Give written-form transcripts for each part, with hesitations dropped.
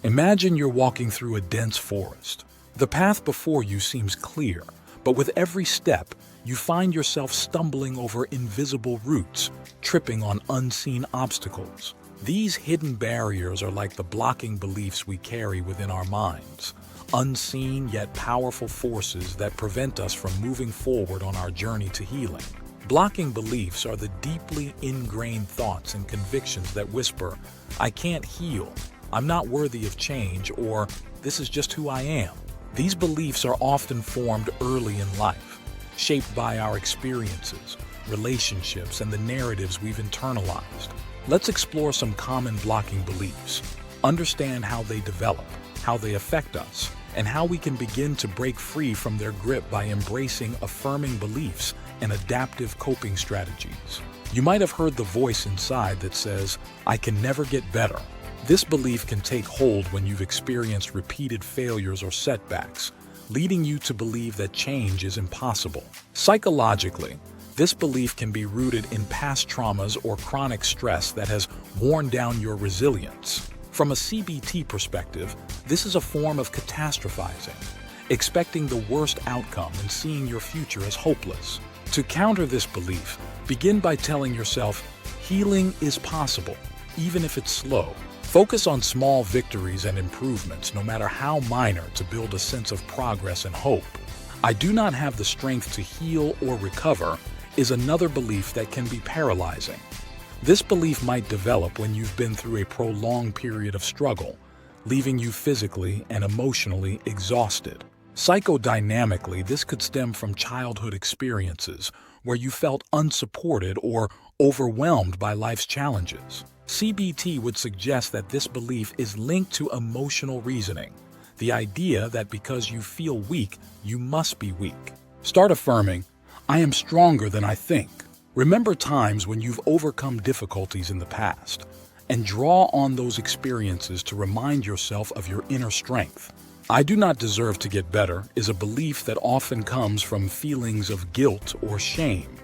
Imagine you're walking through a dense forest. The path before you seems clear, but with every step, you find yourself stumbling over invisible roots, tripping on unseen obstacles. These hidden barriers are like the blocking beliefs we carry within our minds, unseen yet powerful forces that prevent us from moving forward on our journey to healing. Blocking beliefs are the deeply ingrained thoughts and convictions that whisper, "I can't heal," "I'm not worthy of change," or "this is just who I am." These beliefs are often formed early in life, shaped by our experiences, relationships, and the narratives we've internalized. Let's explore some common blocking beliefs, understand how they develop, how they affect us, and how we can begin to break free from their grip by embracing affirming beliefs and adaptive coping strategies. You might have heard the voice inside that says, "I can never get better." This belief can take hold when you've experienced repeated failures or setbacks, leading you to believe that change is impossible. Psychologically, this belief can be rooted in past traumas or chronic stress that has worn down your resilience. From a CBT perspective, this is a form of catastrophizing, expecting the worst outcome and seeing your future as hopeless. To counter this belief, begin by telling yourself, healing is possible, even if it's slow. Focus on small victories and improvements, no matter how minor, to build a sense of progress and hope. "I do not have the strength to heal or recover" is another belief that can be paralyzing. This belief might develop when you've been through a prolonged period of struggle, leaving you physically and emotionally exhausted. Psychodynamically, this could stem from childhood experiences where you felt unsupported or overwhelmed by life's challenges. CBT would suggest that this belief is linked to emotional reasoning, the idea that because you feel weak, you must be weak. Start affirming, "I am stronger than I think." Remember times when you've overcome difficulties in the past, and draw on those experiences to remind yourself of your inner strength. "I do not deserve to get better" is a belief that often comes from feelings of guilt or shame.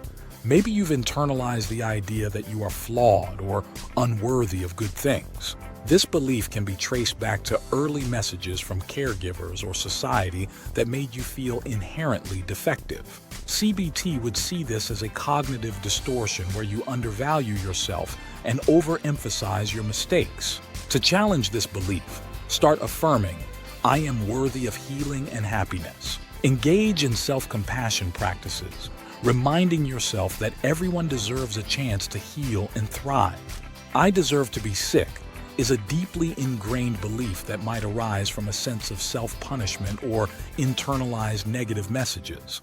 Maybe you've internalized the idea that you are flawed or unworthy of good things. This belief can be traced back to early messages from caregivers or society that made you feel inherently defective. CBT would see this as a cognitive distortion where you undervalue yourself and overemphasize your mistakes. To challenge this belief, start affirming, "I am worthy of healing and happiness." Engage in self-compassion practices, reminding yourself that everyone deserves a chance to heal and thrive. "I deserve to be sick" is a deeply ingrained belief that might arise from a sense of self-punishment or internalized negative messages.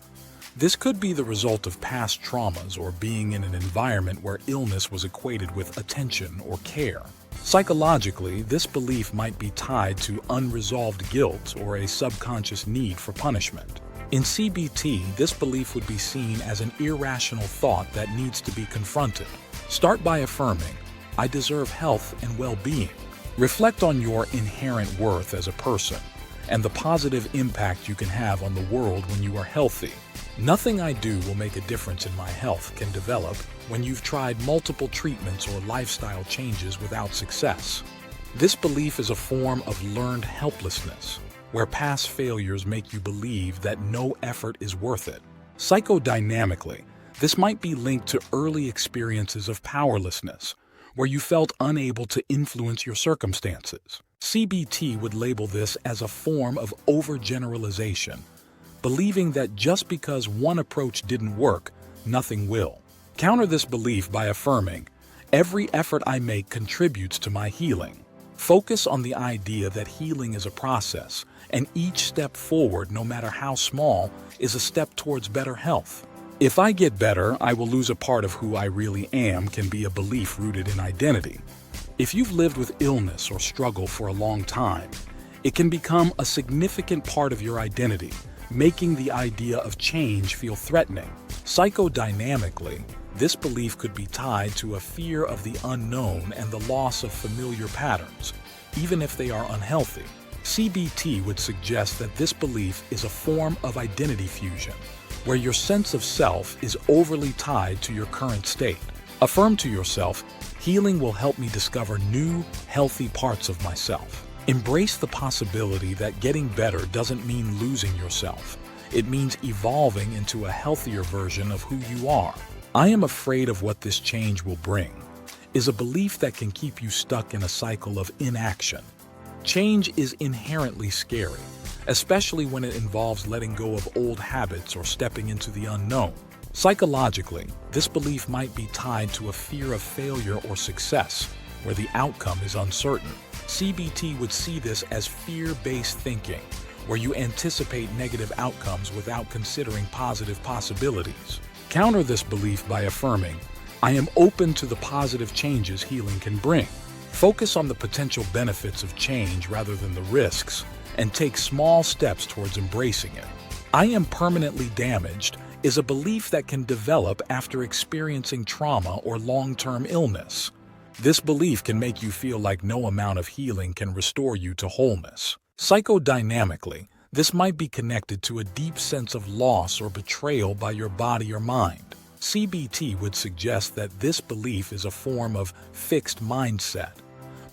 This could be the result of past traumas or being in an environment where illness was equated with attention or care. Psychologically, this belief might be tied to unresolved guilt or a subconscious need for punishment. In CBT, this belief would be seen as an irrational thought that needs to be confronted. Start by affirming, "I deserve health and well-being." Reflect on your inherent worth as a person and the positive impact you can have on the world when you are healthy. "Nothing I do will make a difference in my health" can develop when you've tried multiple treatments or lifestyle changes without success. This belief is a form of learned helplessness, where past failures make you believe that no effort is worth it. Psychodynamically, this might be linked to early experiences of powerlessness, where you felt unable to influence your circumstances. CBT would label this as a form of overgeneralization, believing that just because one approach didn't work, nothing will. Counter this belief by affirming, "Every effort I make contributes to my healing." Focus on the idea that healing is a process, and each step forward, no matter how small, is a step towards better health. "If I get better, I will lose a part of who I really am" can be a belief rooted in identity. If you've lived with illness or struggle for a long time, it can become a significant part of your identity, making the idea of change feel threatening. Psychodynamically, this belief could be tied to a fear of the unknown and the loss of familiar patterns, even if they are unhealthy. CBT would suggest that this belief is a form of identity fusion, where your sense of self is overly tied to your current state. Affirm to yourself, "Healing will help me discover new, healthy parts of myself." Embrace the possibility that getting better doesn't mean losing yourself. It means evolving into a healthier version of who you are. "I am afraid of what this change will bring" is a belief that can keep you stuck in a cycle of inaction. Change is inherently scary, especially when it involves letting go of old habits or stepping into the unknown. Psychologically, this belief might be tied to a fear of failure or success, where the outcome is uncertain. CBT would see this as fear-based thinking, where you anticipate negative outcomes without considering positive possibilities. Counter this belief by affirming, "I am open to the positive changes healing can bring." Focus on the potential benefits of change rather than the risks, and take small steps towards embracing it. "I am permanently damaged" is a belief that can develop after experiencing trauma or long-term illness. This belief can make you feel like no amount of healing can restore you to wholeness. Psychodynamically, this might be connected to a deep sense of loss or betrayal by your body or mind. CBT would suggest that this belief is a form of fixed mindset,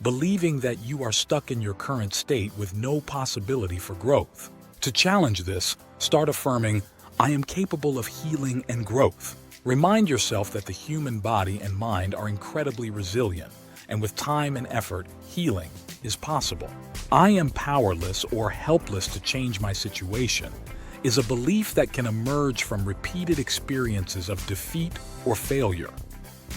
believing that you are stuck in your current state with no possibility for growth. To challenge this, start affirming, "I am capable of healing and growth." Remind yourself that the human body and mind are incredibly resilient, and with time and effort, healing is possible. "I am powerless or helpless to change my situation" is a belief that can emerge from repeated experiences of defeat or failure.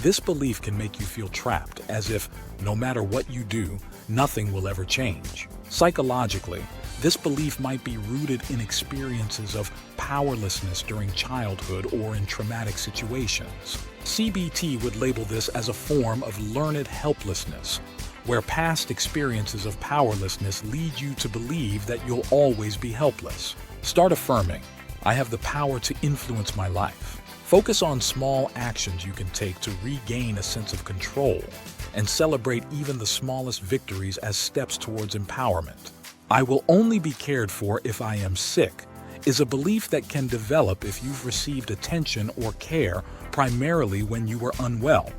This belief can make you feel trapped, as if, no matter what you do, nothing will ever change. Psychologically, this belief might be rooted in experiences of powerlessness during childhood or in traumatic situations. CBT would label this as a form of learned helplessness, where past experiences of powerlessness lead you to believe that you'll always be helpless. Start affirming, "I have the power to influence my life." Focus on small actions you can take to regain a sense of control, and celebrate even the smallest victories as steps towards empowerment. "I will only be cared for if I am sick" is a belief that can develop if you've received attention or care primarily when you were unwell.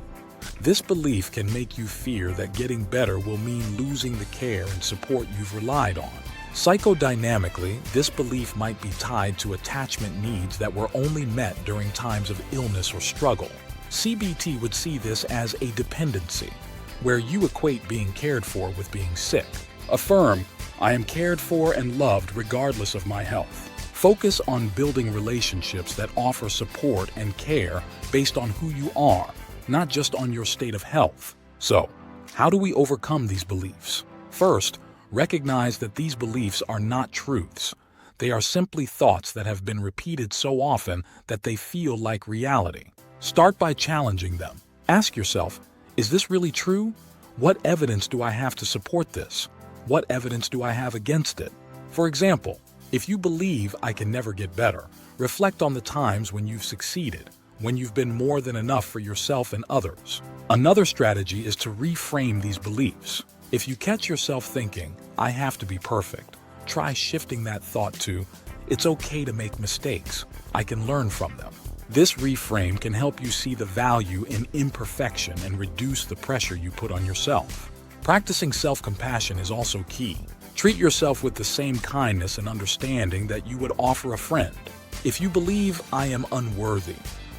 This belief can make you fear that getting better will mean losing the care and support you've relied on. Psychodynamically, this belief might be tied to attachment needs that were only met during times of illness or struggle. CBT would see this as a dependency, where you equate being cared for with being sick. Affirm, "I am cared for and loved regardless of my health." Focus on building relationships that offer support and care based on who you are, not just on your state of health. So, how do we overcome these beliefs? First, recognize that these beliefs are not truths. They are simply thoughts that have been repeated so often that they feel like reality. Start by challenging them. Ask yourself, is this really true? What evidence do I have to support this? What evidence do I have against it? For example, if you believe "I can never get better," reflect on the times when you've succeeded, when you've been more than enough for yourself and others. Another strategy is to reframe these beliefs. If you catch yourself thinking, "I have to be perfect," try shifting that thought to, "It's okay to make mistakes. I can learn from them." This reframe can help you see the value in imperfection and reduce the pressure you put on yourself. Practicing self-compassion is also key. Treat yourself with the same kindness and understanding that you would offer a friend. If you believe "I am unworthy,"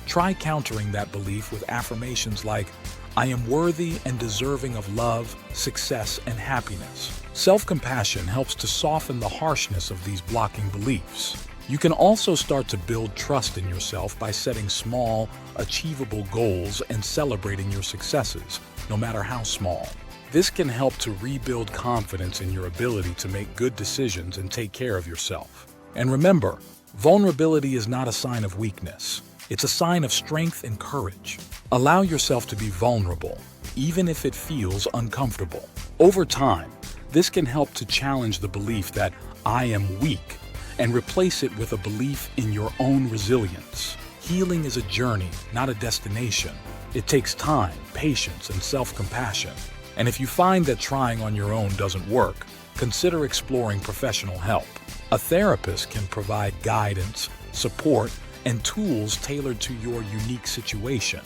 try countering that belief with affirmations like, "I am worthy and deserving of love, success, and happiness." Self-compassion helps to soften the harshness of these blocking beliefs. You can also start to build trust in yourself by setting small, achievable goals and celebrating your successes, no matter how small. This can help to rebuild confidence in your ability to make good decisions and take care of yourself. And remember, vulnerability is not a sign of weakness. It's a sign of strength and courage. Allow yourself to be vulnerable, even if it feels uncomfortable. Over time, this can help to challenge the belief that "I am weak" and replace it with a belief in your own resilience. Healing is a journey, not a destination. It takes time, patience, and self-compassion. And if you find that trying on your own doesn't work, consider exploring professional help. A therapist can provide guidance, support, and tools tailored to your unique situation,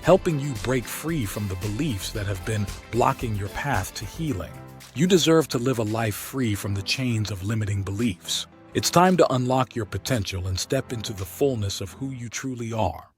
helping you break free from the beliefs that have been blocking your path to healing. You deserve to live a life free from the chains of limiting beliefs. It's time to unlock your potential and step into the fullness of who you truly are.